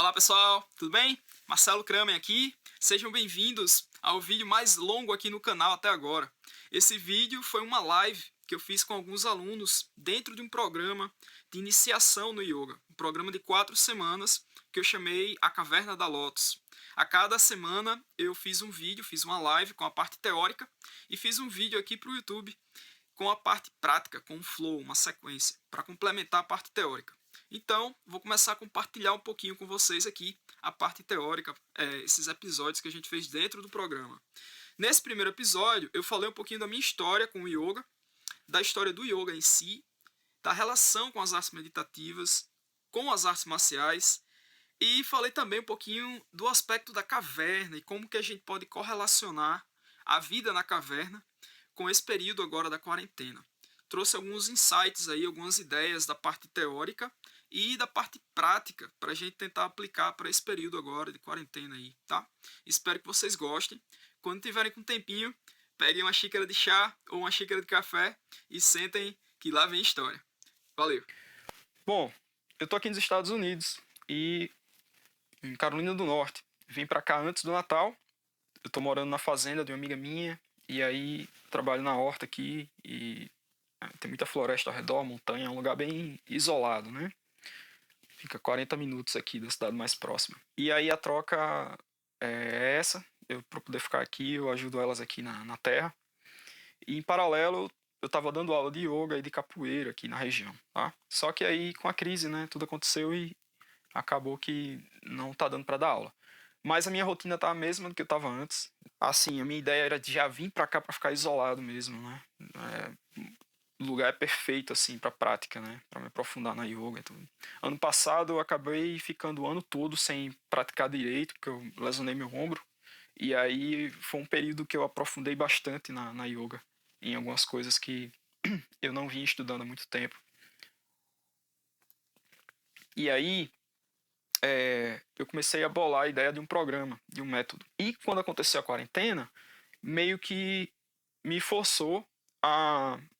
Olá pessoal, tudo bem? Marcelo Kramer aqui. Sejam bem-vindos ao vídeo mais longo aqui no canal até agora. Esse vídeo foi uma live que eu fiz com alguns alunos dentro de um programa de iniciação no yoga. Um programa de 4 semanas que eu chamei A Caverna da Lótus. A cada semana eu fiz um vídeo, fiz uma live com a parte teórica e fiz um vídeo aqui para o YouTube com a parte prática, com um flow, uma sequência, para complementar a parte teórica. Então, vou começar a compartilhar um pouquinho com vocês aqui a parte teórica, esses episódios que a gente fez dentro do programa. Nesse primeiro episódio, eu falei um pouquinho da minha história com o yoga, da história do yoga em si, da relação com as artes meditativas, com as artes marciais, e falei também um pouquinho do aspecto da caverna e como que a gente pode correlacionar a vida na caverna com esse período agora da quarentena. Trouxe alguns insights aí, algumas ideias da parte teórica e da parte prática para a gente tentar aplicar para esse período agora de quarentena aí, tá? Espero que vocês gostem. Quando tiverem com um tempinho, peguem uma xícara de chá ou uma xícara de café e sentem que lá vem história. Valeu! Bom, eu tô aqui nos Estados Unidos e em Carolina do Norte. Vim pra cá antes do Natal. Eu tô morando na fazenda de uma amiga minha e aí trabalho na horta aqui e tem muita floresta ao redor, montanha, é um lugar bem isolado, né? Fica 40 minutos aqui da cidade mais próxima. E aí a troca é essa, para poder ficar aqui, eu ajudo elas aqui na terra. E em paralelo, eu estava dando aula de yoga e de capoeira aqui na região, tá? Só que aí com a crise, né, tudo aconteceu e acabou que não tá dando para dar aula. Mas a minha rotina tá a mesma do que eu tava antes. Assim, a minha ideia era de já vir para cá para ficar isolado mesmo, né? O lugar é perfeito assim para prática, né? Para me aprofundar na yoga e tudo. Ano passado eu acabei ficando o ano todo sem praticar direito, porque eu lesionei meu ombro. E aí foi um período que eu aprofundei bastante na yoga, em algumas coisas que eu não vinha estudando há muito tempo. E aí eu comecei a bolar a ideia de um programa, de um método. E quando aconteceu a quarentena, meio que me forçou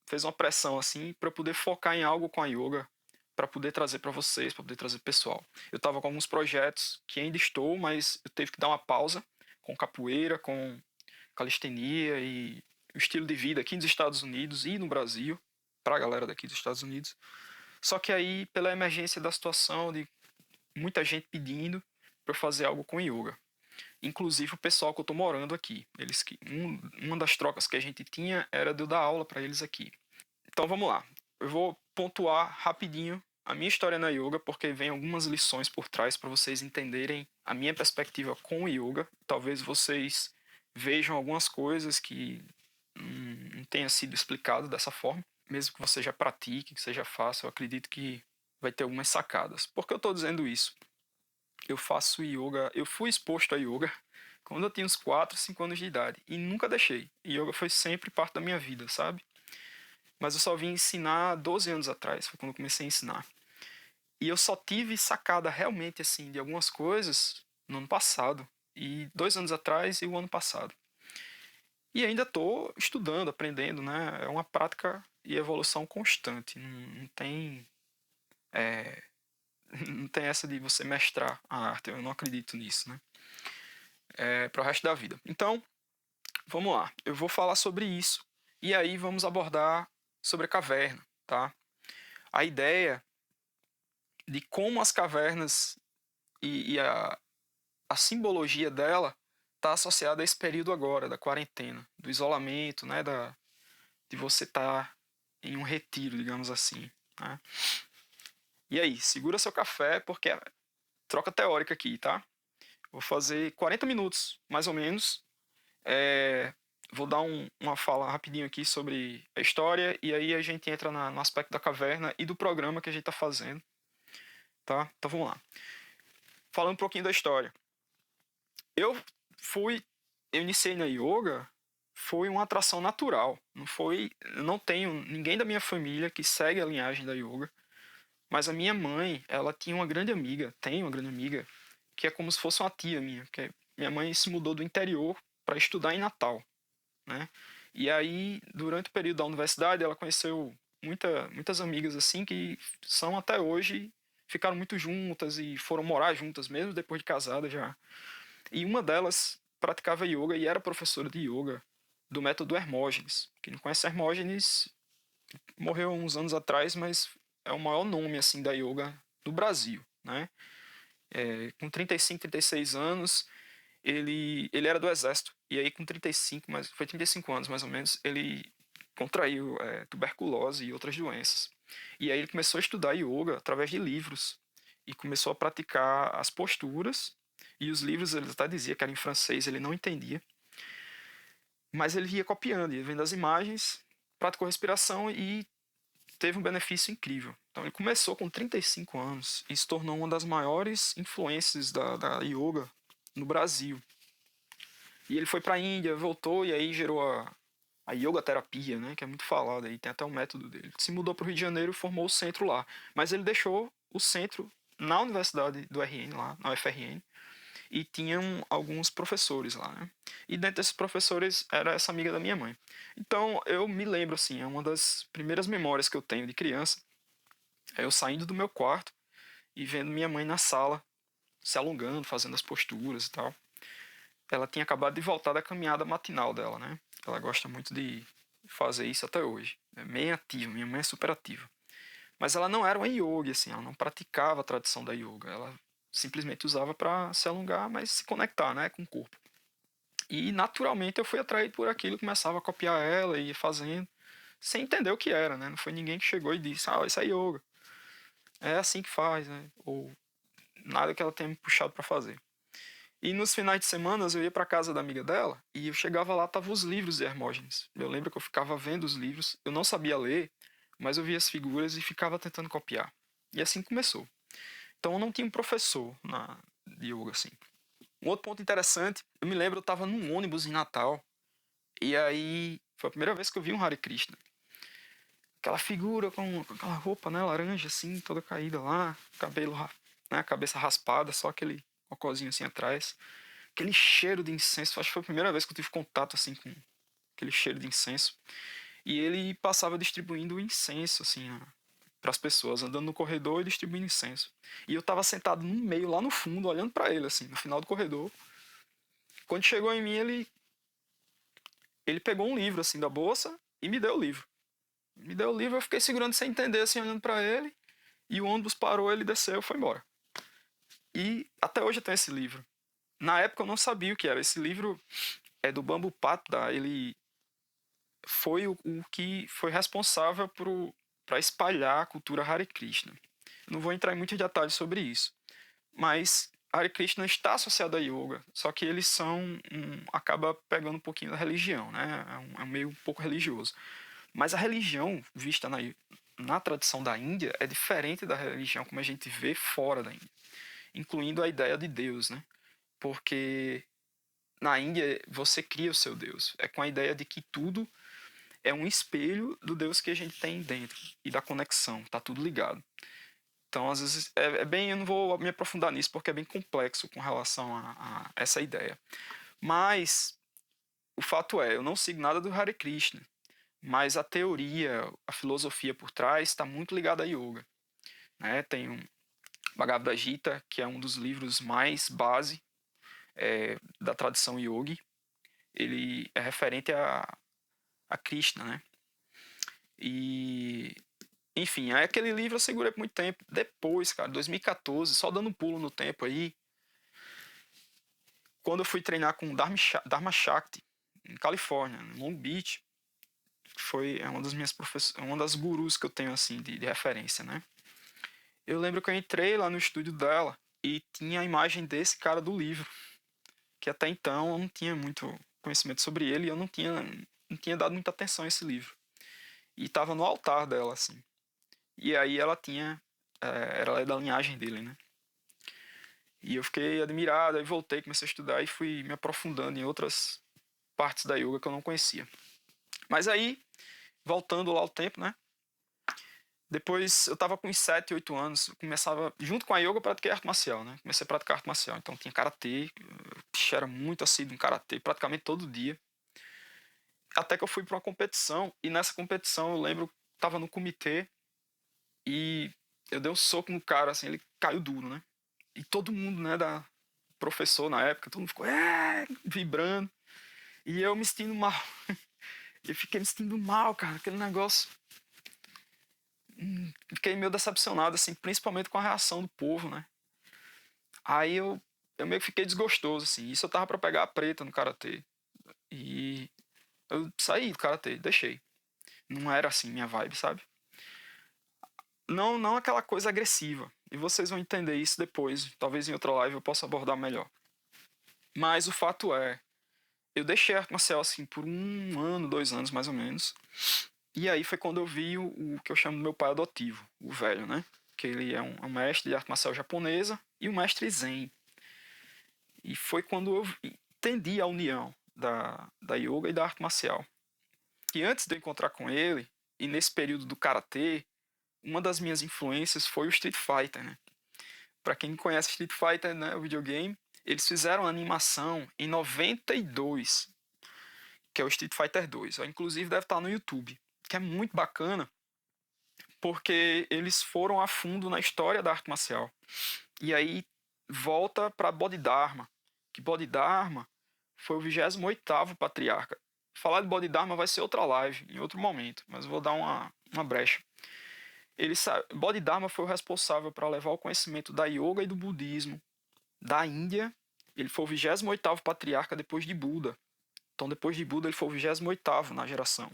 fez uma pressão assim para poder focar em algo com a yoga, para poder trazer para vocês, para poder trazer pessoal. Eu estava com alguns projetos que ainda estou, mas eu tive que dar uma pausa com capoeira, com calistenia e o estilo de vida aqui nos Estados Unidos e no Brasil, para a galera daqui dos Estados Unidos. Só que aí, pela emergência da situação, de muita gente pedindo para fazer algo com yoga. Inclusive o pessoal que eu tô morando aqui. Uma das trocas que a gente tinha era de eu dar aula para eles aqui. Então vamos lá. Eu vou pontuar rapidinho a minha história na yoga, porque vem algumas lições por trás para vocês entenderem a minha perspectiva com o yoga. Talvez vocês vejam algumas coisas que não tenha sido explicado dessa forma. Mesmo que você já pratique, que você já faça, eu acredito que vai ter algumas sacadas. Por que eu estou dizendo isso? Eu faço yoga, eu fui exposto a yoga quando eu tinha uns 4, 5 anos de idade e nunca deixei. Yoga foi sempre parte da minha vida, sabe? Mas eu só vim ensinar 12 anos atrás, foi quando eu comecei a ensinar. E eu só tive sacada realmente assim de algumas coisas no ano passado, e 2 anos atrás e o ano passado. E ainda estou estudando, aprendendo, né? É uma prática e evolução constante. Não tem não tem essa de você mestrar a arte. Eu não acredito nisso, né? Para o resto da vida. Então, vamos lá. Eu vou falar sobre isso e aí vamos abordar sobre a caverna, tá? A ideia de como as cavernas e a simbologia dela está associada a esse período agora, da quarentena, do isolamento, né? De você estar em um retiro, digamos assim, né? E aí, segura seu café, porque é troca teórica aqui, tá? Vou fazer 40 minutos, mais ou menos. Vou dar uma fala rapidinho aqui sobre a história e aí a gente entra no aspecto da caverna e do programa que a gente está fazendo, tá? Então vamos lá. Falando um pouquinho da história. Eu iniciei na yoga, foi uma atração natural. Eu não tenho ninguém da minha família que segue a linhagem da yoga. Mas a minha mãe, ela tinha uma grande amiga, tem uma grande amiga, que é como se fosse uma tia minha, porque minha mãe se mudou do interior para estudar em Natal, né? E aí, durante o período da universidade, ela conheceu muitas amigas assim que são até hoje ficaram muito juntas e foram morar juntas mesmo depois de casada já. E uma delas praticava yoga e era professora de yoga do método Hermógenes. Quem não conhece Hermógenes morreu há uns anos atrás, mas é o maior nome assim da yoga do Brasil, né? Com 35, 36 anos, ele era do exército. E aí com 35, mas foi 35 anos mais ou menos, ele contraiu tuberculose e outras doenças. E aí ele começou a estudar yoga através de livros e começou a praticar as posturas. E os livros, ele até dizia que era em francês, ele não entendia. Mas ele ia copiando, ia vendo as imagens, praticou respiração e teve um benefício incrível. Então ele começou com 35 anos e se tornou uma das maiores influências da yoga no Brasil. E ele foi para a Índia, voltou e aí gerou a yoga terapia, né, que é muito falada aí, tem até o método dele. Se mudou para o Rio de Janeiro e formou o centro lá. Mas ele deixou o centro na Universidade do RN, lá, na UFRN, e tinham alguns professores lá, né? E dentre desses professores era essa amiga da minha mãe. Então eu me lembro, assim, é uma das primeiras memórias que eu tenho de criança, é eu saindo do meu quarto e vendo minha mãe na sala, se alongando, fazendo as posturas e tal. Ela tinha acabado de voltar da caminhada matinal dela, né? Ela gosta muito de fazer isso até hoje. É bem ativa, minha mãe é super ativa. Mas ela não era uma yogi, assim, ela não praticava a tradição da yoga. Ela simplesmente usava para se alongar, mas se conectar, né, com o corpo. E naturalmente eu fui atraído por aquilo, começava a copiar ela e ia fazendo, sem entender o que era, né? Não foi ninguém que chegou e disse, isso é yoga. É assim que faz, né? Ou nada que ela tenha me puxado para fazer. E nos finais de semana eu ia para casa da amiga dela e eu chegava lá, tava os livros de Hermógenes. Eu lembro que eu ficava vendo os livros, eu não sabia ler, mas eu via as figuras e ficava tentando copiar. E assim começou. Então eu não tinha um professor de yoga assim. Um outro ponto interessante, eu me lembro, eu estava num ônibus em Natal e aí foi a primeira vez que eu vi um Hare Krishna. Aquela figura com aquela roupa, né, laranja assim, toda caída lá, cabelo, né, cabeça raspada, só aquele cocôzinho assim atrás. Aquele cheiro de incenso, acho que foi a primeira vez que eu tive contato assim com aquele cheiro de incenso. E ele passava distribuindo incenso assim, para as pessoas, andando no corredor e distribuindo incenso. E eu estava sentado no meio, lá no fundo, olhando para ele assim, no final do corredor. Quando chegou em mim, ele pegou um livro assim da bolsa e me deu o livro. Me deu o livro, eu fiquei segurando sem entender assim, olhando para ele. E o ônibus parou, ele desceu, foi embora. E até hoje eu tenho esse livro. Na época eu não sabia o que era. Esse livro é do Bambu Patda, ele foi o que foi responsável para espalhar a cultura Hare Krishna. Eu não vou entrar em muitos detalhes sobre isso, mas Hare Krishna está associado a yoga, só que eles acaba pegando um pouquinho da religião, né? É um meio um pouco religioso. Mas a religião vista na tradição da Índia é diferente da religião como a gente vê fora da Índia, incluindo a ideia de Deus, né? Porque na Índia você cria o seu Deus, é com a ideia de que tudo é um espelho do Deus que a gente tem dentro e da conexão, tá tudo ligado. Então, às vezes, eu não vou me aprofundar nisso porque é bem complexo com relação a essa ideia. Mas, o fato é, eu não sigo nada do Hare Krishna, mas a teoria, a filosofia por trás está muito ligada a yoga. Né? Tem um Bhagavad Gita, que é um dos livros mais base da tradição yogi. Ele é referente a Krishna, né? E, enfim, aí aquele livro eu segurei por muito tempo. Depois, cara, 2014, só dando um pulo no tempo aí, quando eu fui treinar com o Dharma Shakti, em Califórnia, em Long Beach, é uma das minhas uma das gurus que eu tenho, assim, de referência, né? Eu lembro que eu entrei lá no estúdio dela e tinha a imagem desse cara do livro, que até então eu não tinha muito conhecimento sobre ele e eu não tinha dado muita atenção a esse livro. E estava no altar dela, assim. E aí ela era da linhagem dele, né? E eu fiquei admirado, aí voltei, comecei a estudar e fui me aprofundando em outras partes da yoga que eu não conhecia. Mas aí, voltando lá ao tempo, né? Depois eu tava com uns 7, 8 anos, eu começava, junto com a yoga, eu pratiquei arte marcial, né? Comecei a praticar arte marcial, então tinha karatê, era muito assíduo em karatê, praticamente todo dia. Até que eu fui para uma competição, e nessa competição eu lembro, tava no comitê, e eu dei um soco no cara, assim, ele caiu duro, né? E todo mundo, né, professor na época, todo mundo ficou vibrando. E eu me sentindo mal. Eu fiquei me sentindo mal, cara, aquele negócio. Fiquei meio decepcionado, assim, principalmente com a reação do povo, né? Aí eu meio que fiquei desgostoso, assim. Isso eu tava pra pegar a preta no karatê. E eu saí do karatê, deixei. Não era assim minha vibe, sabe? Não aquela coisa agressiva. E vocês vão entender isso depois. Talvez em outra live eu possa abordar melhor. Mas o fato é, eu deixei a arte marcial assim por 1 ano, 2 anos mais ou menos. E aí foi quando eu vi o que eu chamo do meu pai adotivo, o velho, né? Que ele é um mestre de arte marcial japonesa e um mestre zen. E foi quando eu entendi a união da yoga e da arte marcial. E antes de eu encontrar com ele, e nesse período do karatê, uma das minhas influências foi o Street Fighter, né? Pra quem conhece Street Fighter, né, o videogame, eles fizeram a animação em 92, que é o Street Fighter 2. Inclusive deve estar no YouTube, que é muito bacana, porque eles foram a fundo na história da arte marcial. E aí volta para Bodhidharma, que Bodhidharma foi o 28º patriarca. Falar de Bodhidharma vai ser outra live, em outro momento, mas eu vou dar uma brecha. Bodhidharma foi o responsável para levar o conhecimento da yoga e do budismo da Índia. Ele foi o 28º patriarca depois de Buda. Então, depois de Buda, ele foi o 28º na geração.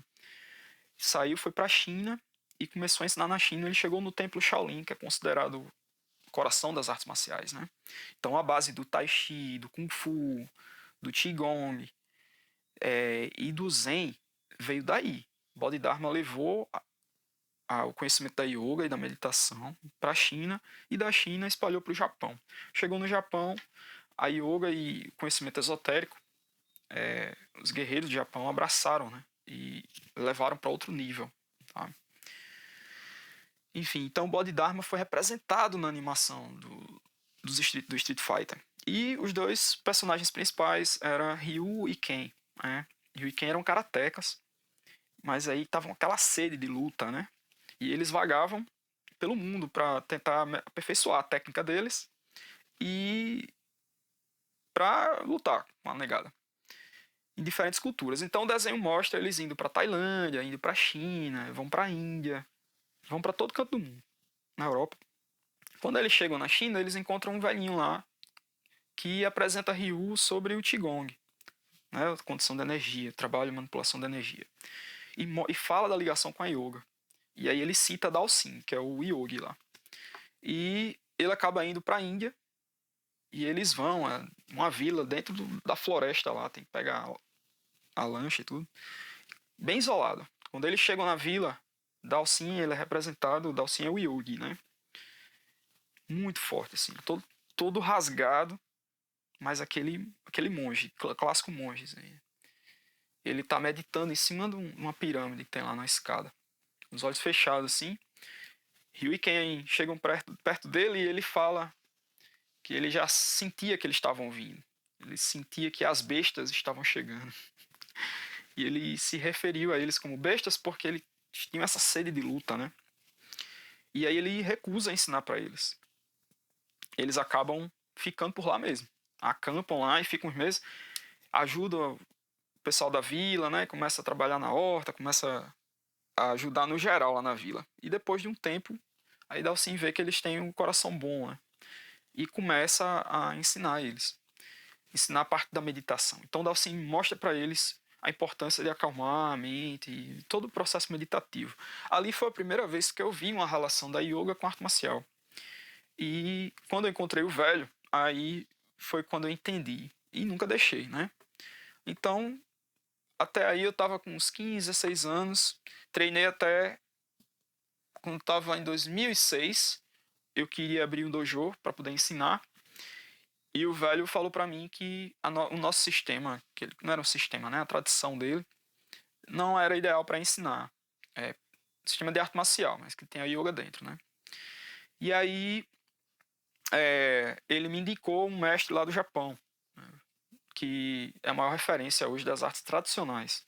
Saiu, foi para a China e começou a ensinar na China. Ele chegou no templo Shaolin, que é considerado o coração das artes marciais, né? Então, a base do Tai Chi, do Kung Fu, do Qigong e do Zen veio daí. Bodhidharma levou o conhecimento da yoga e da meditação para a China, e da China espalhou para o Japão. Chegou no Japão, a yoga e o conhecimento esotérico, os guerreiros do Japão abraçaram, né? E levaram para outro nível. Tá? Enfim, então o Bodhidharma foi representado na animação do Street Fighter. E os dois personagens principais eram Ryu e Ken. Né? Ryu e Ken eram karatecas, mas aí estavam aquela sede de luta, né? E eles vagavam pelo mundo para tentar aperfeiçoar a técnica deles e para lutar com a negada em diferentes culturas. Então o desenho mostra eles indo para Tailândia, indo para China, vão para Índia, vão para todo canto do mundo, na Europa. Quando eles chegam na China, eles encontram um velhinho lá que apresenta Ryu sobre o Qigong, né, a condição da energia, trabalho e manipulação da energia. E fala da ligação com a yoga. E aí ele cita Dalsin, que é o yogi lá. E ele acaba indo para a Índia e eles vão a uma vila dentro da floresta lá, tem que pegar a lancha e tudo. Bem isolado. Quando eles chegam na vila, Dalsin, ele é representado, Dalsin é o yogi, né? Muito forte, assim, todo rasgado, mas aquele monge, clássico monge. Assim. Ele tá meditando em cima de uma pirâmide que tem lá na escada. Os olhos fechados, assim. Ryu e Ken chegam perto dele e ele fala que ele já sentia que eles estavam vindo. Ele sentia que as bestas estavam chegando. E ele se referiu a eles como bestas porque eles tinham essa sede de luta, né? E aí ele recusa ensinar para eles. Eles acabam ficando por lá mesmo. Acampam lá e ficam uns meses. Ajudam o pessoal da vila, né? Começa a trabalhar na horta, começa a ajudar no geral lá na vila. E depois de um tempo, aí Dalsin vê que eles têm um coração bom, né? E começa a ensinar eles. Ensinar a parte da meditação. Então Dalsin mostra para eles a importância de acalmar a mente e todo o processo meditativo. Ali foi a primeira vez que eu vi uma relação da yoga com a arte marcial. E quando eu encontrei o velho, aí foi quando eu entendi. E nunca deixei, né? Então, até aí eu estava com uns 15, 16 anos. Treinei até quando estava em 2006. Eu queria abrir um dojo para poder ensinar. E o velho falou para mim que o nosso sistema, que não era um sistema, né? A tradição dele, não era ideal para ensinar. É sistema de arte marcial, mas que tem a yoga dentro, né? E aí ele me indicou um mestre lá do Japão, né, que é a maior referência hoje das artes tradicionais.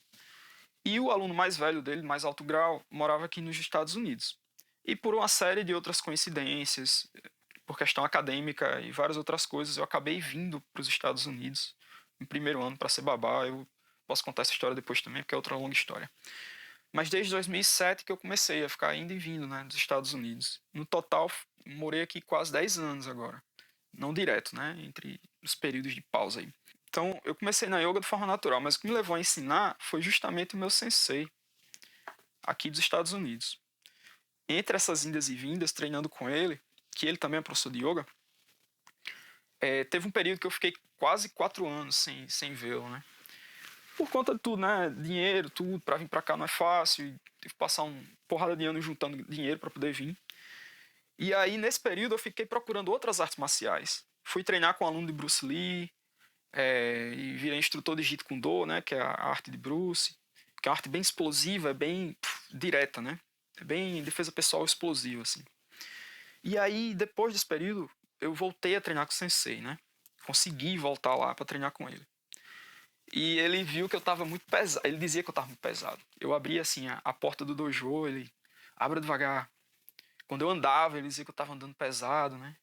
E o aluno mais velho dele, mais alto grau, morava aqui nos Estados Unidos. E por uma série de outras coincidências, por questão acadêmica e várias outras coisas, eu acabei vindo para os Estados Unidos no primeiro ano para ser babá. Eu posso contar essa história depois também, porque é outra longa história. Mas desde 2007 que eu comecei a ficar indo e vindo, né, dos Estados Unidos. No total, morei aqui quase 10 anos agora. Não direto, né, entre os períodos de pausa aí. Então, eu comecei na yoga de forma natural, mas o que me levou a ensinar foi justamente o meu sensei aqui dos Estados Unidos. Entre essas indas e vindas, treinando com ele, que ele também é professor de yoga, teve um período que eu fiquei quase 4 anos sem vê-lo, né? Por conta de tudo, né? Dinheiro, tudo, para vir para cá não é fácil, tive que passar uma porrada de anos juntando dinheiro para poder vir. E aí, nesse período, eu fiquei procurando outras artes marciais. Fui treinar com um aluno de Bruce Lee, e virei instrutor de Jeet Kune Do, né? Que é a arte de Bruce, que é uma arte bem explosiva, é bem direta, né? É bem defesa pessoal explosiva, assim. E aí, depois desse período, eu voltei a treinar com o sensei, né? Consegui voltar lá para treinar com ele. E ele viu que eu estava muito pesado. Ele dizia que eu estava muito pesado. Eu abria, assim, a porta do dojo, ele... Abra devagar. Quando eu andava, ele dizia que eu estava andando pesado, né?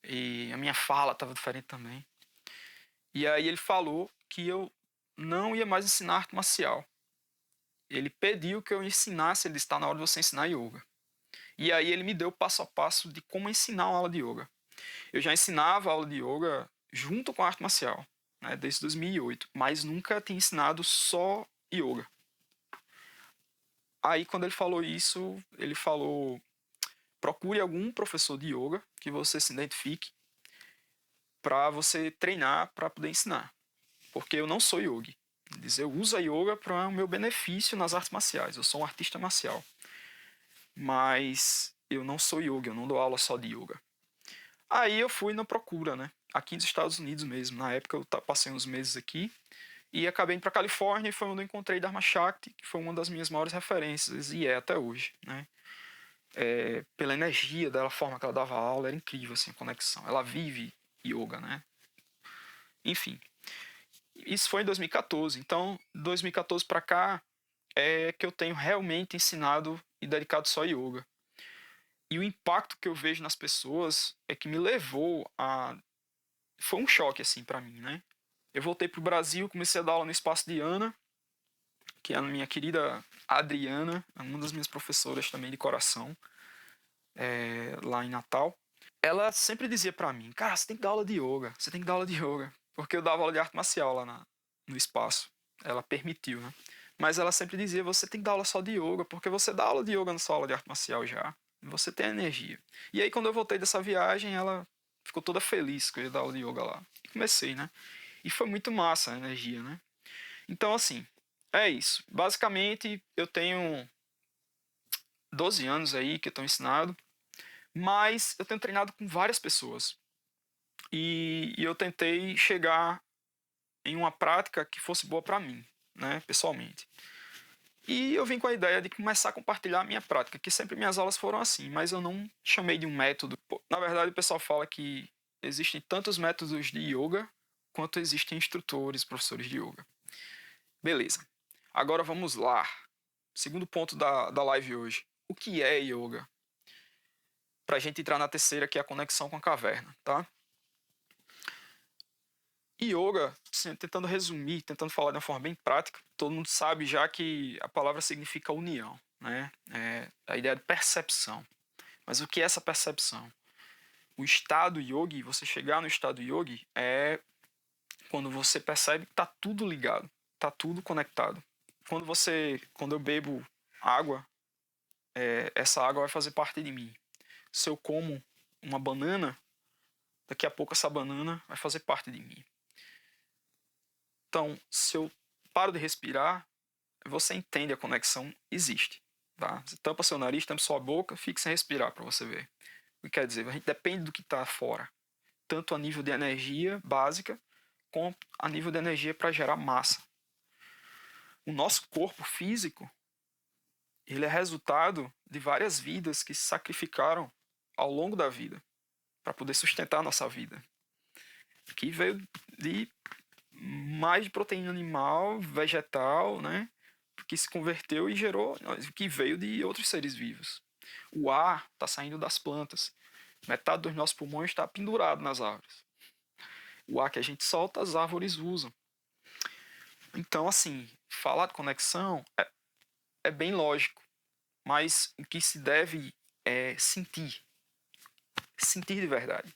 E a minha fala estava diferente também. E aí ele falou que eu não ia mais ensinar arte marcial. Ele pediu que eu ensinasse, ele disse, está na hora de você ensinar yoga. E aí ele me deu o passo a passo de como ensinar uma aula de yoga. Eu já ensinava aula de yoga junto com a arte marcial, né, desde 2008, mas nunca tinha ensinado só yoga. Aí quando ele falou isso, ele falou, procure algum professor de yoga que você se identifique para você treinar para poder ensinar. Porque eu não sou yogi. Eu uso a yoga para o meu benefício nas artes marciais. Eu sou um artista marcial. Mas eu não sou yoga, eu não dou aula só de yoga. Aí eu fui na procura, né? Aqui nos Estados Unidos mesmo. Na época eu passei uns meses aqui e acabei indo para Califórnia e foi onde eu encontrei Dharma Shakti, que foi uma das minhas maiores referências e é até hoje, né? Pela energia dela, a forma que ela dava aula, era incrível assim, a conexão. Ela vive yoga, né? Enfim, isso foi em 2014. Então, 2014 para cá é que eu tenho realmente ensinado e dedicado só a yoga. E o impacto que eu vejo nas pessoas é que me levou a... Foi um choque, assim, para mim, né? Eu voltei pro Brasil, comecei a dar aula no Espaço de Ana, que é a minha querida Adriana, uma das minhas professoras também de coração, lá em Natal. Ela sempre dizia para mim, cara, você tem que dar aula de yoga, você tem que dar aula de yoga. Porque eu dava aula de arte marcial lá no espaço. Ela permitiu, né? Mas ela sempre dizia, você tem que dar aula só de yoga, porque você dá aula de yoga na sua aula de arte marcial já. Você tem energia. E aí, quando eu voltei dessa viagem, ela ficou toda feliz que eu ia dar aula de yoga lá. E comecei, né? E foi muito massa a energia, né? Então, assim, é isso. Basicamente, eu tenho 12 anos aí que eu estou ensinado, mas eu tenho treinado com várias pessoas. E eu tentei chegar em uma prática que fosse boa para mim, né, pessoalmente. E eu vim com a ideia de começar a compartilhar a minha prática, que sempre minhas aulas foram assim, mas eu não chamei de um método. Na verdade, o pessoal fala que existem tantos métodos de yoga quanto existem instrutores, professores de yoga. Beleza. Agora vamos lá. Segundo ponto da live hoje. O que é yoga? Pra gente entrar na terceira, que é a conexão com a caverna, tá? Yoga, assim, tentando resumir, tentando falar de uma forma bem prática, todo mundo sabe já que a palavra significa união, né? É a ideia de percepção. Mas o que é essa percepção? O estado yogi, você chegar no estado yogi, é quando você percebe que está tudo ligado, está tudo conectado. Quando eu bebo água, essa água vai fazer parte de mim. Se eu como uma banana, daqui a pouco essa banana vai fazer parte de mim. Então, se eu paro de respirar, você entende a conexão existe. Tá? Você tampa seu nariz, tampa sua boca, fique sem respirar para você ver. O que quer dizer? A gente depende do que está fora. Tanto a nível de energia básica, quanto a nível de energia para gerar massa. O nosso corpo físico, ele é resultado de várias vidas que se sacrificaram ao longo da vida para poder sustentar a nossa vida. Que veio de mais de proteína animal, vegetal, né? Que se converteu e gerou, que veio de outros seres vivos. O ar está saindo das plantas. Metade dos nossos pulmões está pendurado nas árvores. O ar que a gente solta, as árvores usam. Então, assim, falar de conexão é bem lógico, mas o que se deve é sentir. Sentir de verdade.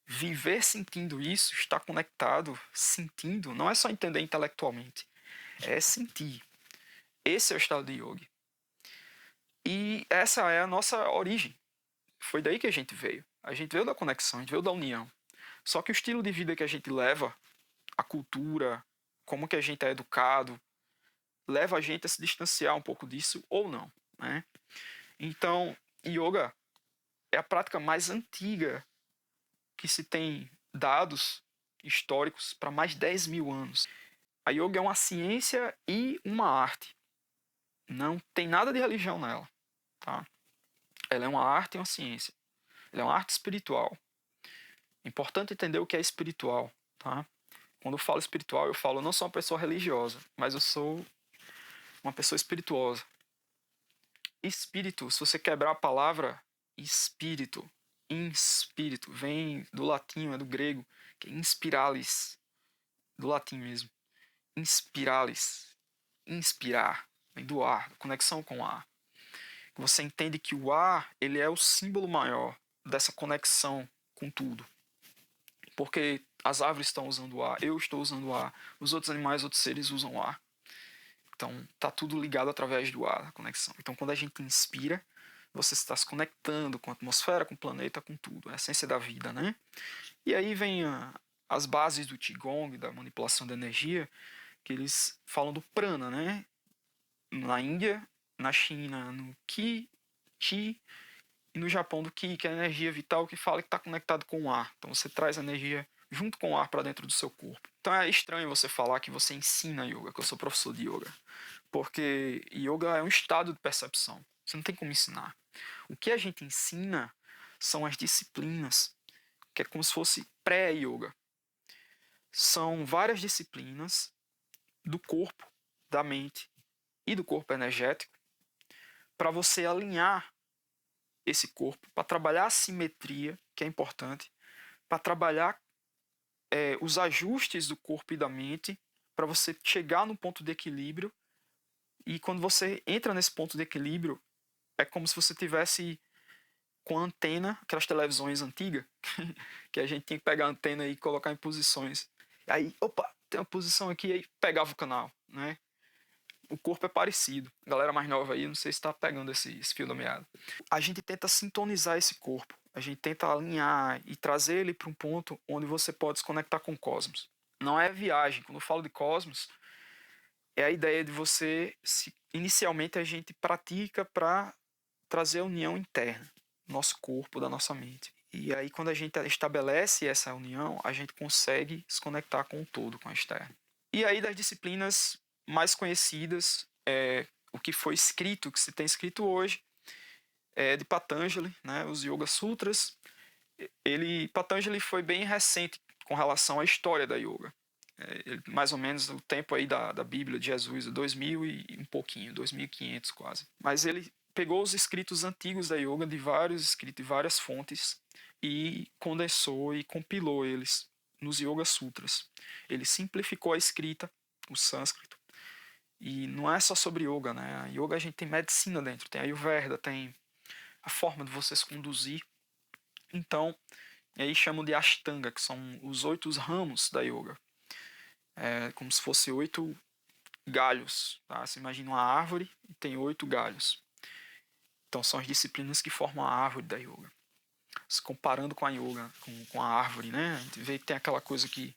Viver sentindo isso, estar conectado, sentindo, não é só entender intelectualmente, é sentir. Esse é o estado de yoga. E essa é a nossa origem. Foi daí que a gente veio. A gente veio da conexão, a gente veio da união. Só que o estilo de vida que a gente leva, a cultura, como que a gente é educado, leva a gente a se distanciar um pouco disso ou não, né? Então, yoga é a prática mais antiga que se tem dados históricos para mais de 10 mil anos. A yoga é uma ciência e uma arte. Não tem nada de religião nela, tá? Ela é uma arte e uma ciência. Ela é uma arte espiritual. É importante entender o que é espiritual, tá? Quando eu falo espiritual, eu falo, eu não sou uma pessoa religiosa, mas eu sou uma pessoa espirituosa. Espírito, se você quebrar a palavra espírito, inspírito, vem do latim, é do grego, que é inspiralis, do latim mesmo. Inspiralis, inspirar, vem do ar, conexão com o ar. Você entende que o ar, ele é o símbolo maior dessa conexão com tudo. Porque as árvores estão usando o ar, eu estou usando o ar, os outros animais, outros seres usam o ar. Então, tá tudo ligado através do ar, a conexão. Então, quando a gente inspira, você está se conectando com a atmosfera, com o planeta, com tudo. É a essência da vida, né? E aí vem as bases do Qigong, da manipulação da energia, que eles falam do prana, né? Na Índia, na China, no Qi, Qi, e no Japão do Ki, que é a energia vital que fala que está conectado com o ar. Então você traz a energia junto com o ar para dentro do seu corpo. Então é estranho você falar que você ensina yoga, que eu sou professor de yoga. Porque yoga é um estado de percepção. Você não tem como ensinar. O que a gente ensina são as disciplinas, que é como se fosse pré-yoga. São várias disciplinas do corpo, da mente e do corpo energético para você alinhar esse corpo, para trabalhar a simetria, que é importante, para trabalhar os ajustes do corpo e da mente, para você chegar no ponto de equilíbrio. E quando você entra nesse ponto de equilíbrio, é como se você tivesse com a antena, aquelas televisões antigas, que a gente tinha que pegar a antena e colocar em posições. Aí, opa, tem uma posição aqui, aí pegava o canal, né? O corpo é parecido. A galera mais nova aí, não sei se está pegando esse fio da meada. A gente tenta sintonizar esse corpo. A gente tenta alinhar e trazer ele para um ponto onde você pode se conectar com o cosmos. Não é viagem. Quando eu falo de cosmos, é a ideia de você... Inicialmente a gente pratica para trazer a união interna. Nosso corpo, da nossa mente. E aí quando a gente estabelece essa união, a gente consegue se conectar com o todo, com a externa. E aí das disciplinas mais conhecidas, o que foi escrito, o que se tem escrito hoje, é de Patanjali, né, os Yoga Sutras. Patanjali foi bem recente com relação à história da yoga. Mais ou menos o tempo aí da Bíblia de Jesus, 2000 e um pouquinho, 2500 quase. Mas ele pegou os escritos antigos da yoga, de vários escritos, de várias fontes, e condensou e compilou eles nos Yoga Sutras. Ele simplificou a escrita, o sânscrito. E não é só sobre yoga, né? A yoga a gente tem medicina dentro, tem a Ayurveda, tem a forma de você se conduzir. Então, aí chamam de Ashtanga, que são os 8 ramos da yoga. É como se fosse 8 galhos, tá? Você imagina uma árvore e tem 8 galhos. Então são as disciplinas que formam a árvore da yoga. Se comparando com a yoga, com a árvore, né? A gente vê que tem aquela coisa que,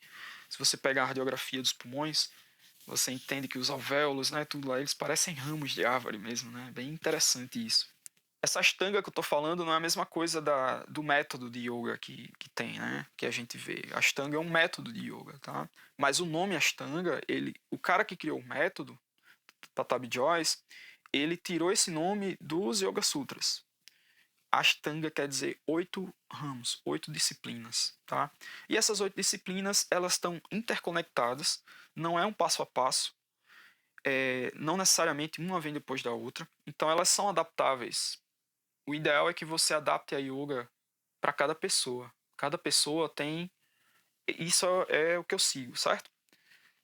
se você pegar a radiografia dos pulmões, você entende que os alvéolos, né, tudo lá, eles parecem ramos de árvore mesmo, né? Bem interessante isso. Essa Ashtanga que eu estou falando não é a mesma coisa do método de yoga que tem, né? Que a gente vê. Ashtanga é um método de yoga, tá? Mas o nome Ashtanga, o cara que criou o método, Patabi Joyce, ele tirou esse nome dos Yoga Sutras. Ashtanga quer dizer 8 ramos, 8 disciplinas, tá? E essas 8 disciplinas, elas estão interconectadas, não é um passo a passo, não necessariamente uma vem depois da outra, então elas são adaptáveis o ideal é que você adapte a yoga para cada pessoa. Cada pessoa tem. Isso é o que eu sigo, certo?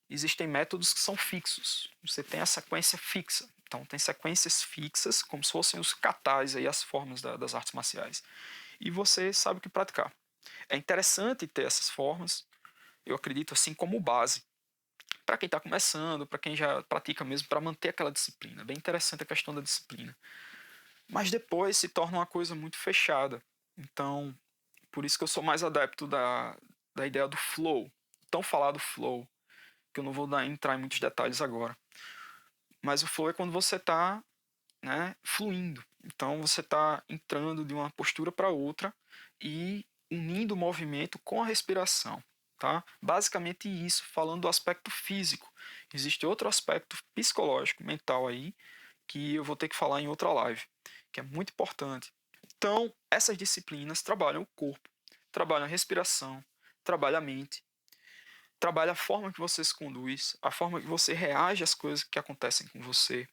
Existem métodos que são fixos. Você tem a sequência fixa. Então, tem sequências fixas, como se fossem os katas, aí, as formas das artes marciais. E você sabe o que praticar. É interessante ter essas formas, eu acredito, assim, como base. Para quem está começando, para quem já pratica mesmo, para manter aquela disciplina. Bem interessante a questão da disciplina. Mas depois se torna uma coisa muito fechada. Então, por isso que eu sou mais adepto da ideia do flow. Tão falado flow, que eu não vou entrar em muitos detalhes agora. Mas o flow é quando você está, né, fluindo. Então você está entrando de uma postura para outra e unindo o movimento com a respiração. Tá? Basicamente isso, falando do aspecto físico. Existe outro aspecto psicológico, mental aí, que eu vou ter que falar em outra live, que é muito importante. Então, essas disciplinas trabalham o corpo, trabalham a respiração, trabalham a mente, trabalham a forma que você se conduz, a forma que você reage às coisas que acontecem com você,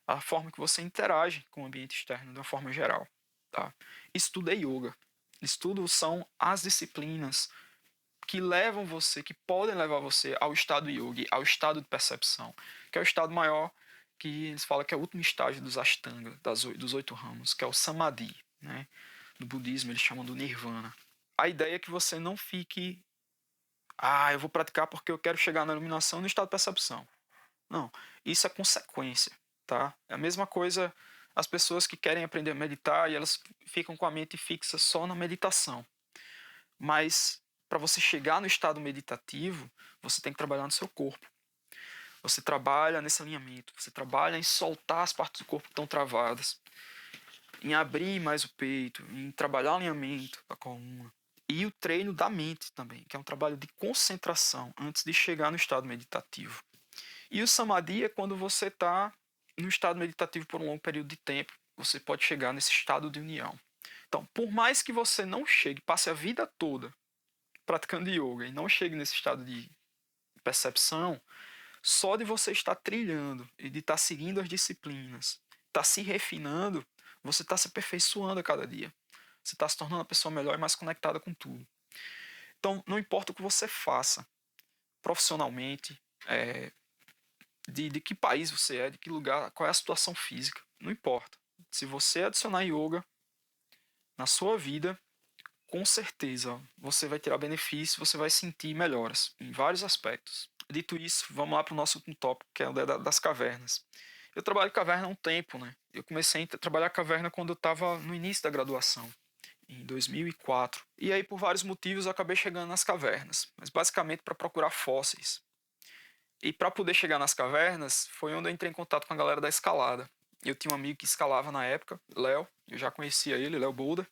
a forma que você interage com o ambiente externo de uma forma geral. Tá? Isso tudo é yoga. Isso tudo são as disciplinas que levam você, que podem levar você ao estado yogi, ao estado de percepção, que é o estado maior, que eles falam que é o último estágio dos Ashtanga, dos 8 ramos, que é o Samadhi. Né? No budismo eles chamam do Nirvana. A ideia é que você não fique, eu vou praticar porque eu quero chegar na iluminação no estado de percepção. Não, isso é consequência. Tá? É a mesma coisa as pessoas que querem aprender a meditar e elas ficam com a mente fixa só na meditação. Mas para você chegar no estado meditativo, você tem que trabalhar no seu corpo. Você trabalha nesse alinhamento, você trabalha em soltar as partes do corpo que estão travadas, em abrir mais o peito, em trabalhar o alinhamento da coluna. E o treino da mente também, que é um trabalho de concentração antes de chegar no estado meditativo. E o Samadhi é quando você está no estado meditativo por um longo período de tempo, você pode chegar nesse estado de união. Então, por mais que você não chegue, passe a vida toda praticando yoga e não chegue nesse estado de percepção, só de você estar trilhando e de estar seguindo as disciplinas, estar se refinando, você está se aperfeiçoando a cada dia. Você está se tornando uma pessoa melhor e mais conectada com tudo. Então, não importa o que você faça profissionalmente, de que país você é, de que lugar, qual é a situação física, não importa. Se você adicionar yoga na sua vida, com certeza você vai tirar benefício, você vai sentir melhoras em vários aspectos. Dito isso, vamos lá para o nosso último tópico, que é o das cavernas. Eu trabalho caverna há um tempo, né? Eu comecei a trabalhar caverna quando eu estava no início da graduação, em 2004. E aí, por vários motivos, eu acabei chegando nas cavernas, mas basicamente para procurar fósseis. E para poder chegar nas cavernas, foi onde eu entrei em contato com a galera da escalada. Eu tinha um amigo que escalava na época, Léo, eu já conhecia ele, Léo Boulder,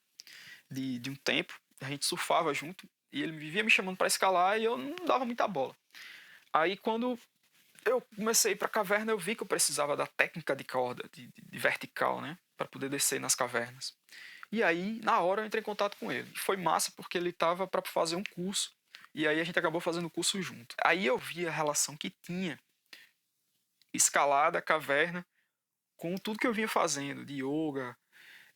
de um tempo. A gente surfava junto e ele vivia me chamando para escalar e eu não dava muita bola. Aí quando eu comecei para a caverna, eu vi que eu precisava da técnica de corda, de vertical, né, para poder descer nas cavernas. E aí, na hora, eu entrei em contato com ele. E foi massa porque ele estava para fazer um curso. E aí a gente acabou fazendo o curso junto. Aí eu vi a relação que tinha escalada, caverna, com tudo que eu vinha fazendo, de yoga.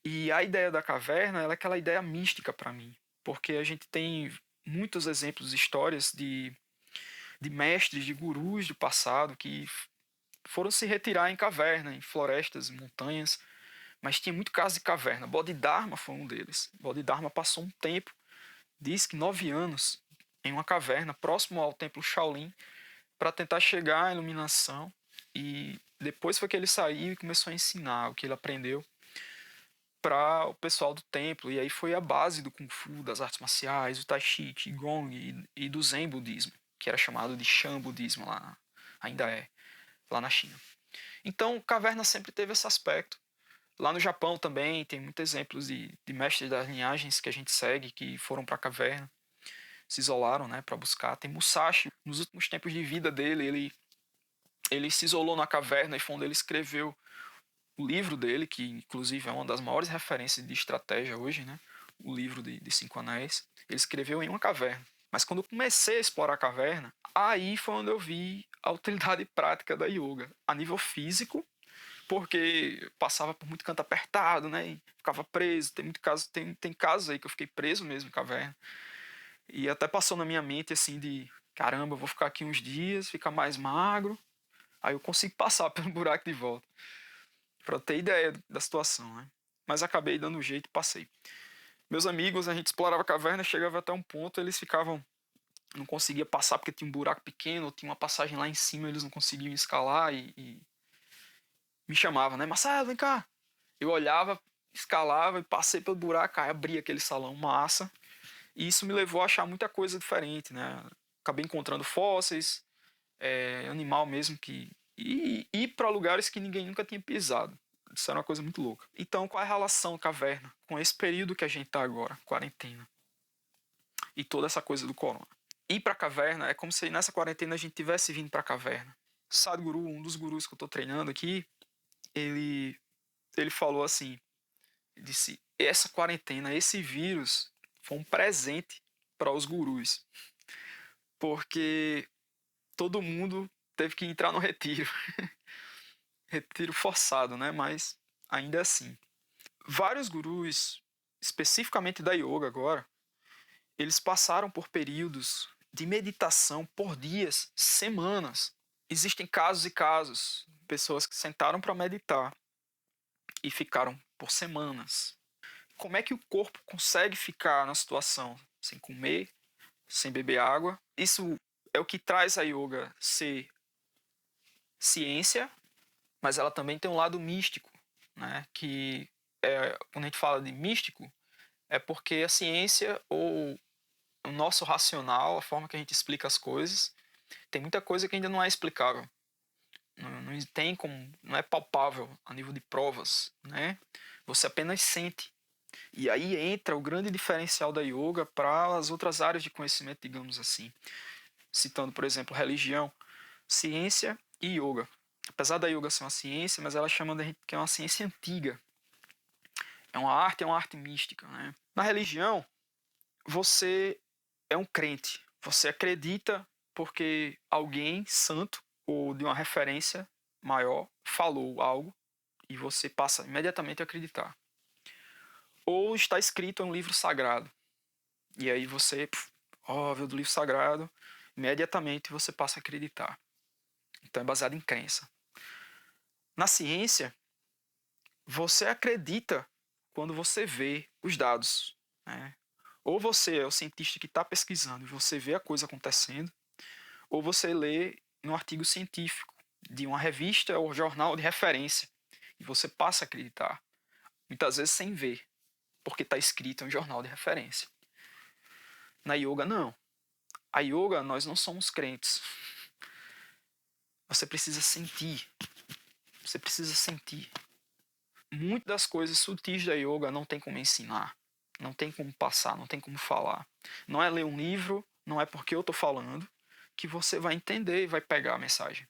E a ideia da caverna ela é aquela ideia mística para mim. Porque a gente tem muitos exemplos, histórias de mestres, de gurus do passado que foram se retirar em caverna, em florestas, em montanhas, mas tinha muito caso de caverna. Bodhidharma foi um deles. Bodhidharma passou um tempo, diz que 9 anos, em uma caverna próximo ao templo Shaolin, para tentar chegar à iluminação. E depois foi que ele saiu e começou a ensinar o que ele aprendeu para o pessoal do templo. E aí foi a base do Kung Fu, das artes marciais, o Tai Chi, Qigong e do Zen budismo, que era chamado de Shan budismo lá, ainda é, lá na China. Então, caverna sempre teve esse aspecto. Lá no Japão também tem muitos exemplos de mestres das linhagens que a gente segue, que foram para a caverna, se isolaram, né, para buscar. Tem Musashi, nos últimos tempos de vida dele, ele se isolou na caverna e foi onde ele escreveu o livro dele, que inclusive é uma das maiores referências de estratégia hoje, né, o livro de Cinco Anéis. Ele escreveu em uma caverna. Mas quando eu comecei a explorar a caverna, aí foi onde eu vi a utilidade prática da yoga, a nível físico, porque eu passava por muito canto apertado, né? E ficava preso. Tem casos aí que eu fiquei preso mesmo em caverna. E até passou na minha mente assim de caramba, eu vou ficar aqui uns dias, ficar mais magro, aí eu consigo passar pelo buraco de volta. Pra ter ideia da situação, né? Mas acabei dando um jeito e passei. Meus amigos, a gente explorava a caverna, chegava até um ponto, eles ficavam, não conseguia passar porque tinha um buraco pequeno, ou tinha uma passagem lá em cima, eles não conseguiam escalar e me chamavam, né? Marcelo, vem cá. Eu olhava, escalava e passei pelo buraco, aí abria aquele salão massa. E isso me levou a achar muita coisa diferente, né? Acabei encontrando fósseis, animal mesmo que... E ir para lugares que ninguém nunca tinha pisado. Isso era uma coisa muito louca. Então, qual é a relação caverna com esse período que a gente tá agora, quarentena? E toda essa coisa do corona. Ir pra caverna é como se nessa quarentena a gente tivesse vindo pra caverna. Sadhguru, um dos gurus que eu tô treinando aqui, ele falou assim, disse, essa quarentena, esse vírus foi um presente para os gurus, porque todo mundo teve que entrar no retiro. Retiro forçado, né? Mas ainda assim. Vários gurus, especificamente da yoga agora, eles passaram por períodos de meditação por dias, semanas. Existem casos e casos, pessoas que sentaram para meditar e ficaram por semanas. Como é que o corpo consegue ficar na situação sem comer, sem beber água? Isso é o que traz a yoga ser ciência, mas ela também tem um lado místico, né? Que quando a gente fala de místico, é porque a ciência ou o nosso racional, a forma que a gente explica as coisas, tem muita coisa que ainda não é explicável. Não tem como, não é palpável a nível de provas, né? Você apenas sente. E aí entra o grande diferencial da yoga para as outras áreas de conhecimento, digamos assim. Citando, por exemplo, religião, ciência e yoga. Apesar da yoga ser uma ciência, mas ela chama de que é uma ciência antiga. É uma arte mística, né? Na religião, você é um crente. Você acredita porque alguém santo ou de uma referência maior falou algo e você passa imediatamente a acreditar. Ou está escrito em um livro sagrado. E aí você, óbvio do livro sagrado, imediatamente você passa a acreditar. Então é baseado em crença. Na ciência, você acredita quando você vê os dados, né? Ou você é o cientista que está pesquisando e você vê a coisa acontecendo, ou você lê um artigo científico de uma revista ou jornal de referência e você passa a acreditar, muitas vezes sem ver, porque está escrito em um jornal de referência. Na yoga, não. A yoga, nós não somos crentes. Você precisa sentir. Você precisa sentir. Muitas das coisas sutis da yoga não tem como ensinar. Não tem como passar, não tem como falar. Não é ler um livro, não é porque eu estou falando, que você vai entender e vai pegar a mensagem.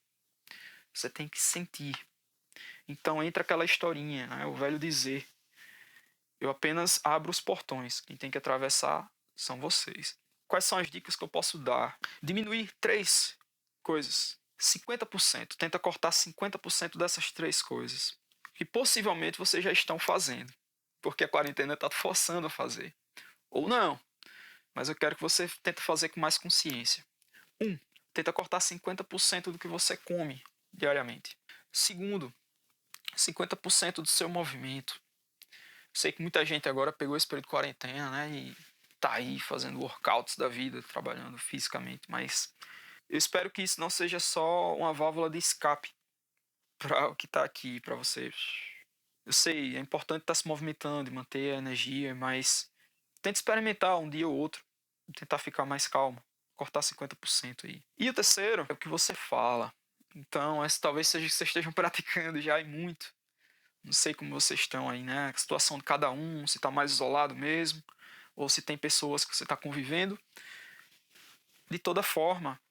Você tem que sentir. Então entra aquela historinha, né? O velho dizer. Eu apenas abro os portões. Quem tem que atravessar são vocês. Quais são as dicas que eu posso dar? Diminuir 3 coisas. 50%. Tenta cortar 50% dessas 3 coisas. Que possivelmente vocês já estão fazendo. Porque a quarentena está forçando a fazer. Ou não. Mas eu quero que você tente fazer com mais consciência. 1. Tenta cortar 50% do que você come diariamente. Segundo, 50% do seu movimento. Sei que muita gente agora pegou esse período de quarentena, né? E tá aí fazendo workouts da vida, trabalhando fisicamente. Mas eu espero que isso não seja só uma válvula de escape para o que tá aqui, para vocês. Eu sei, é importante estar se movimentando e manter a energia, mas tente experimentar um dia ou outro. Tentar ficar mais calmo. Cortar 50% aí. E o terceiro é o que você fala. Então, essa talvez seja que vocês estejam praticando já e muito. Não sei como vocês estão aí, né? A situação de cada um, se está mais isolado mesmo, ou se tem pessoas que você está convivendo. De toda forma,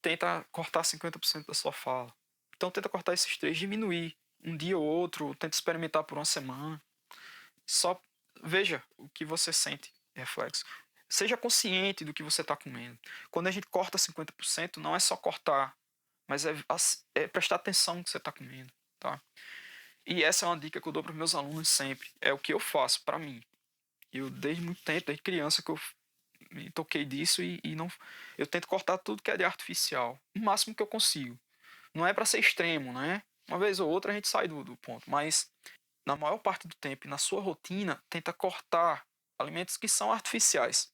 tenta cortar 50% da sua fala. Então, tenta cortar esses 3, diminuir um dia ou outro, tenta experimentar por uma semana. Só veja o que você sente, reflexo. Seja consciente do que você está comendo. Quando a gente corta 50%, não é só cortar, mas é prestar atenção no que você está comendo. tá? E essa é uma dica que eu dou para meus alunos sempre. É o que eu faço para mim. Eu, desde muito tempo, desde criança, que eu me toquei disso e não, eu tento cortar tudo que é de artificial, o máximo que eu consigo. Não é para ser extremo, né? Uma vez ou outra a gente sai do ponto, mas na maior parte do tempo, na sua rotina, tenta cortar alimentos que são artificiais.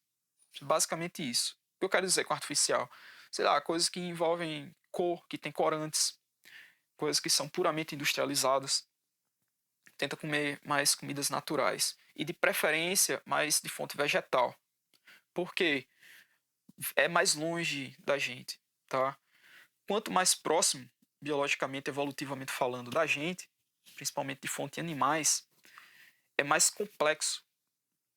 Basicamente isso. O que eu quero dizer com artificial? Sei lá, coisas que envolvem cor, que tem corantes, coisas que são puramente industrializadas. Tenta comer mais comidas naturais e, de preferência, mais de fonte vegetal. Por quê? É mais longe da gente, tá? Quanto mais próximo, biologicamente, evolutivamente falando, da gente, principalmente de fonte de animais, é mais complexo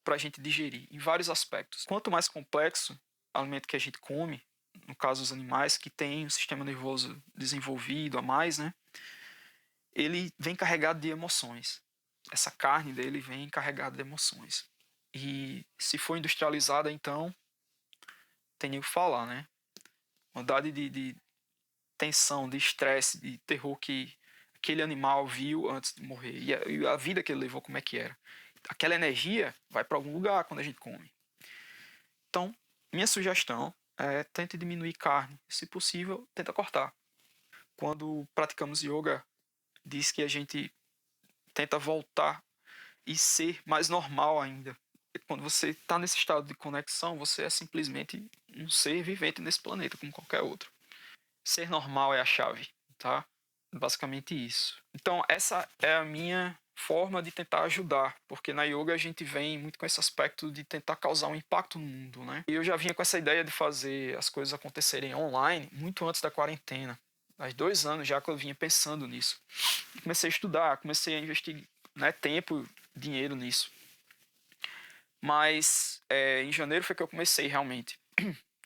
para a gente digerir, em vários aspectos. Quanto mais complexo o alimento que a gente come, no caso os animais que têm um sistema nervoso desenvolvido a mais, né? Ele vem carregado de emoções. Essa carne dele vem carregada de emoções. E se for industrializada, então, tem nem o que falar, né? Quantidade de tensão, de estresse, de terror que aquele animal viu antes de morrer. E a vida que ele levou, como é que era. Aquela energia vai para algum lugar quando a gente come. Então, minha sugestão é tente diminuir carne. Se possível, tenta cortar. Quando praticamos yoga, diz que a gente tenta voltar e ser mais normal ainda. Quando você está nesse estado de conexão, você é simplesmente um ser vivente nesse planeta, como qualquer outro. Ser normal é a chave, tá? Basicamente isso. Então, essa é a minha forma de tentar ajudar, porque na yoga a gente vem muito com esse aspecto de tentar causar um impacto no mundo, né? E eu já vinha com essa ideia de fazer as coisas acontecerem online muito antes da quarentena. Há 2 anos já que eu vinha pensando nisso. Comecei a estudar, comecei a investir, né, tempo, dinheiro nisso. Mas em janeiro foi que eu comecei realmente.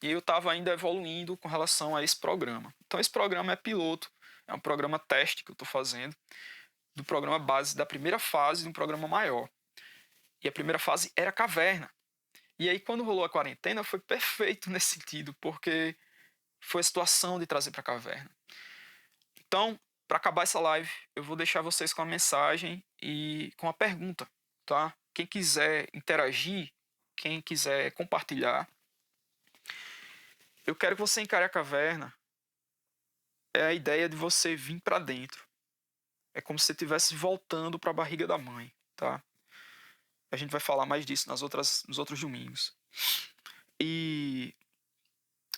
E eu estava ainda evoluindo com relação a esse programa. Então esse programa é piloto, é um programa teste que eu estou fazendo, do programa base da primeira fase de um programa maior. E a primeira fase era caverna. E aí quando rolou a quarentena foi perfeito nesse sentido, porque foi a situação de trazer para a caverna. Então, para acabar essa live, eu vou deixar vocês com a mensagem e com a pergunta, tá? Quem quiser interagir, quem quiser compartilhar, eu quero que você encare a caverna. É a ideia de você vir para dentro. É como se você estivesse voltando para a barriga da mãe, tá? A gente vai falar mais disso nos outros domingos. E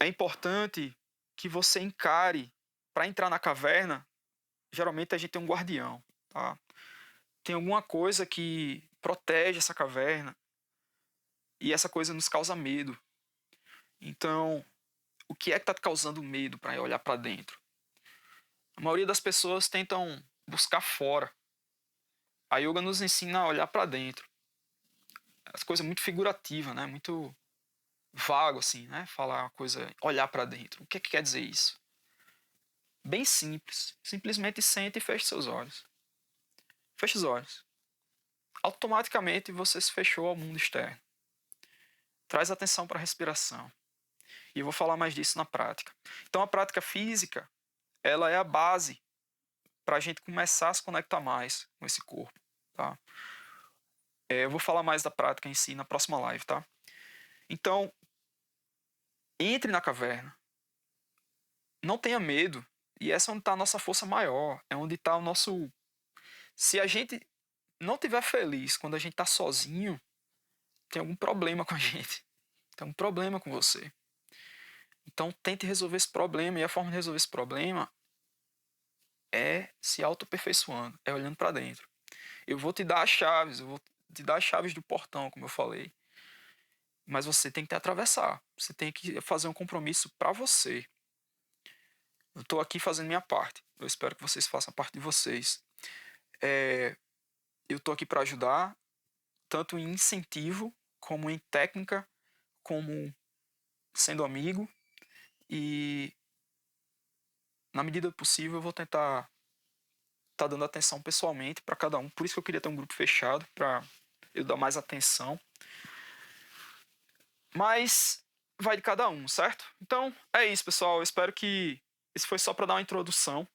é importante que você encare, para entrar na caverna, geralmente a gente tem um guardião, tá? Tem alguma coisa que protege essa caverna e essa coisa nos causa medo. Então, o que é que está te causando medo para olhar para dentro? A maioria das pessoas tentam buscar fora. A yoga nos ensina a olhar para dentro. As coisas muito figurativas, né? Muito vago assim, né? Falar uma coisa, olhar para dentro. O que é que quer dizer isso? Bem simples. Simplesmente sente e feche seus olhos. Feche os olhos. Automaticamente você se fechou ao mundo externo. Traz atenção para a respiração. E eu vou falar mais disso na prática. Então a prática física, ela é a base para a gente começar a se conectar mais com esse corpo, tá? Eu vou falar mais da prática em si na próxima live, tá? Então, entre na caverna. Não tenha medo. E essa é onde está a nossa força maior. É onde está o nosso... Se a gente não estiver feliz quando a gente está sozinho, tem algum problema com a gente. Tem um problema com você. Então, tente resolver esse problema. E a forma de resolver esse problema é se autoaperfeiçoando. É olhando para dentro. Eu vou te dar as chaves. Eu vou te dar as chaves do portão, como eu falei. Mas você tem que atravessar. Você tem que fazer um compromisso para você. Eu estou aqui fazendo minha parte. Eu espero que vocês façam a parte de vocês. Eu estou aqui para ajudar, tanto em incentivo, como em técnica, como sendo amigo. E, na medida do possível, eu vou tentar estar dando atenção pessoalmente para cada um. Por isso que eu queria ter um grupo fechado, para eu dar mais atenção. Mas vai de cada um, certo? Então, é isso, pessoal. Eu espero que... Isso foi só para dar uma introdução.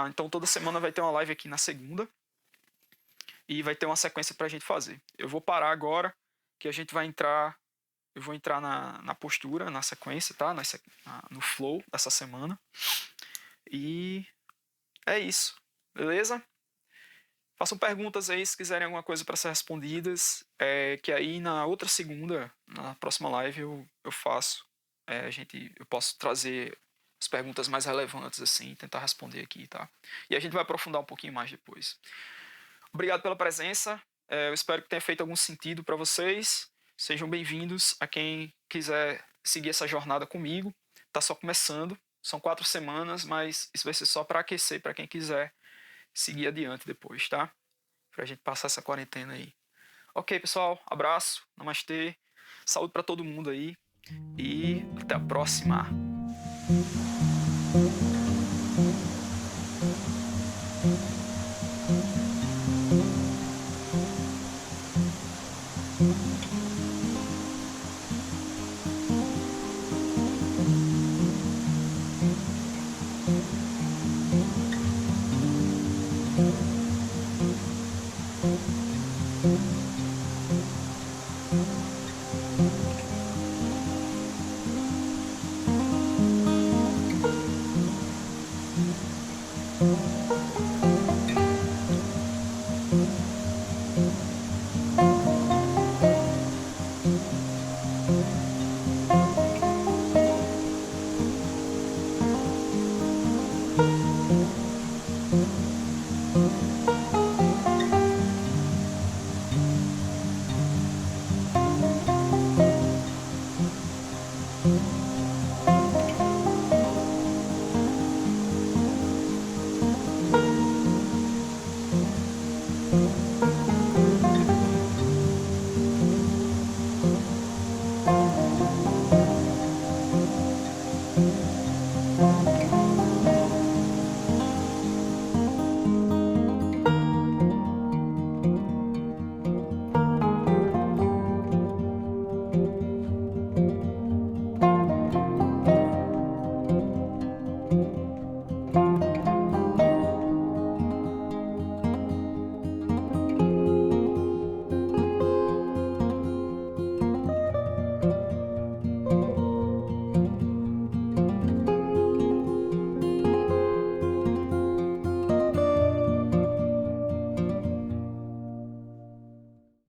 Então toda semana vai ter uma live aqui na segunda. E vai ter uma sequência pra gente fazer. Eu vou parar agora, que a gente vai entrar... Eu vou entrar na postura, na sequência, tá? No flow dessa semana. E é isso, beleza? Façam perguntas aí se quiserem alguma coisa para ser respondidas. Que aí na outra segunda, na próxima live, eu faço. Eu posso trazer as perguntas mais relevantes assim, tentar responder aqui, tá? E a gente vai aprofundar um pouquinho mais depois. Obrigado pela presença. Eu espero que tenha feito algum sentido para vocês. Sejam bem-vindos a quem quiser seguir essa jornada comigo. Tá só começando. São 4 semanas, mas isso vai ser só para aquecer para quem quiser seguir adiante depois, tá? Pra gente passar essa quarentena aí. Ok, pessoal. Abraço. Namastê. Saúde para todo mundo aí. E até a próxima.